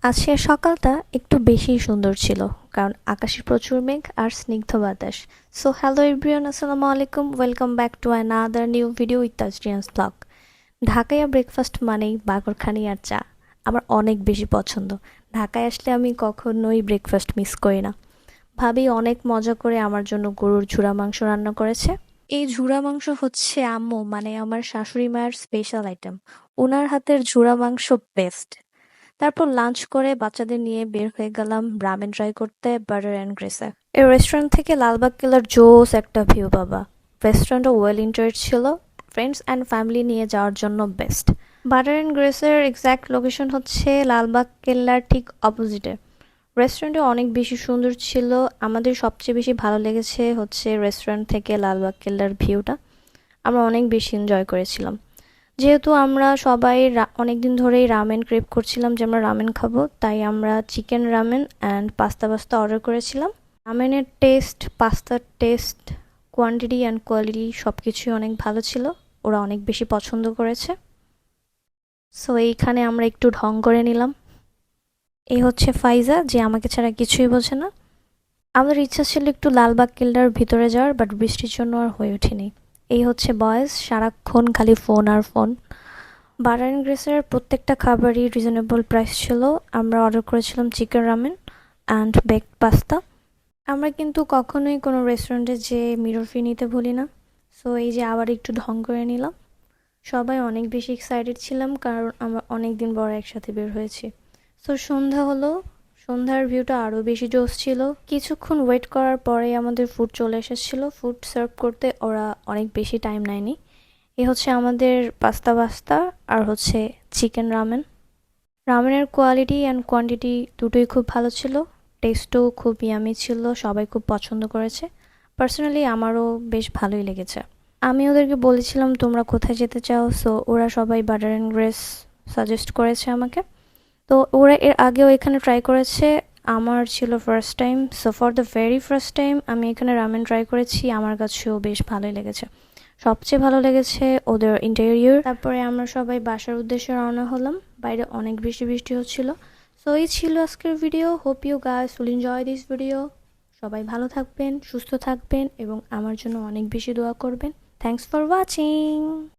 আজকের সকালটা একটু বেশিই সুন্দর ছিল, কারণ আকাশে প্রচুর মেঘ আর স্নিগ্ধ বাতাস। সো হ্যালো এভরিওয়ান, আসসালামু আলাইকুম, welcome back to another new video with Tazrian's vlog. ঢাকায় ব্রেকফাস্ট মানেই বাকরখানি আর চা আমার অনেক বেশি পছন্দ। ঢাকায় আসলে আমি কখনোই ব্রেকফাস্ট মিস করি না। ভাবি অনেক মজা করে আমার জন্য গরুর ঝুরা মাংস রান্না করেছে। এই ঝুরা মাংস হচ্ছে আম্মু মানে আমার শাশুড়ি মায়ের স্পেশাল আইটেম। ওনার হাতের ঝুরা মাংস বেস্ট। তারপর লাঞ্চ করে বাচ্চাদের নিয়ে বের হয়ে গেলাম রামেন ট্রাই করতে বাটার অ্যান্ড গ্রেসে। এই রেস্টুরেন্ট থেকে লালবাগ কেল্লার জোস একটা ভিউ বাবা। রেস্টুরেন্টও ওয়েল ইন্টারেস্ট ছিল, ফ্রেন্ডস অ্যান্ড ফ্যামিলি নিয়ে যাওয়ার জন্য বেস্ট। বাটার অ্যান্ড গ্রেসের এক্স্যাক্ট লোকেশন হচ্ছে লালবাগ কেল্লার ঠিক অপোজিটে। রেস্টুরেন্টে অনেক বেশি সুন্দর ছিল। আমাদের সবচেয়ে বেশি ভালো লেগেছে হচ্ছে রেস্টুরেন্ট থেকে লালবাগ কেল্লার ভিউটা। আমরা অনেক বেশি এনজয় করেছিলাম। যেহেতু আমরা সবাই অনেকদিন ধরেই রামেন ক্রেভ করছিলাম যে আমরা রামেন খাবো, তাই আমরা chicken ramen and pasta order করেছিলাম। রামেনের টেস্ট, পাস্তার টেস্ট, কোয়ান্টিটি অ্যান্ড কোয়ালিটি সব কিছুই অনেক ভালো ছিল। ওরা অনেক বেশি পছন্দ করেছে। সো এইখানে আমরা একটু ঢং করে নিলাম। এই হচ্ছে ফাইজা, যে আমাকে ছাড়া কিছুই বোঝে না। আমাদের ইচ্ছা ছিল একটু লালবাগ কেল্লার ভিতরে যাওয়ার, বাট বৃষ্টির জন্য আর হয়ে ওঠেনি। এই হচ্ছে বয়েস, সারাক্ষণ খালি ফোন আর ফোন। বাটার অ্যান্ড গ্রেসের প্রত্যেকটা খাবারই রিজনেবল প্রাইস ছিল। আমরা অর্ডার করেছিলাম chicken ramen and baked pasta. আমরা কিন্তু কখনোই কোনো রেস্টুরেন্টে যে মিরর ফি নিতে ভুলি না। সো এই যে আবার একটু ঢং করে নিলাম। সবাই অনেক বেশি এক্সাইটেড ছিলাম, কারণ আমরা অনেক দিন পর একসাথে বের হয়েছি। সো সন্ধ্যা হলো, সন্ধ্যার ভিউটা আরও বেশি জোস ছিল। কিছুক্ষণ ওয়েট করার পরে আমাদের ফুড চলে এসেছিলো। ফুড সার্ভ করতে ওরা অনেক বেশি টাইম নেয়নি। এ হচ্ছে আমাদের পাস্তা আর হচ্ছে চিকেন রামেন। রামেনের কোয়ালিটি অ্যান্ড কোয়ান্টিটি দুটোই খুব ভালো ছিল। টেস্টও খুব ইয়ামি ছিল, সবাই খুব পছন্দ করেছে। পার্সোনালি আমারও বেশ ভালোই লেগেছে। আমি ওদেরকে বলেছিলাম তোমরা কোথায় যেতে চাও, সো ওরা সবাই বাটার অ্যান্ড গ্রেস সাজেস্ট করেছে আমাকে। তো ওরা এর আগেও এখানে ট্রাই করেছে, আমার ছিল first time. So for the very first time আমি এখানে রামেন ট্রাই করেছি, আমার কাছেও বেশ ভালোই লেগেছে। সবচেয়ে ভালো লেগেছে ওদের ইন্টেরিয়র। তারপরে আমরা সবাই বাসার উদ্দেশ্যে রওনা হলাম। বাইরে অনেক বেশি বৃষ্টি হচ্ছিল। সো এই ছিল আজকের video. Hope you guys will enjoy this video. সবাই ভালো থাকবেন, সুস্থ থাকবেন এবং আমার জন্য অনেক বেশি দোয়া করবেন। Thanks for watching.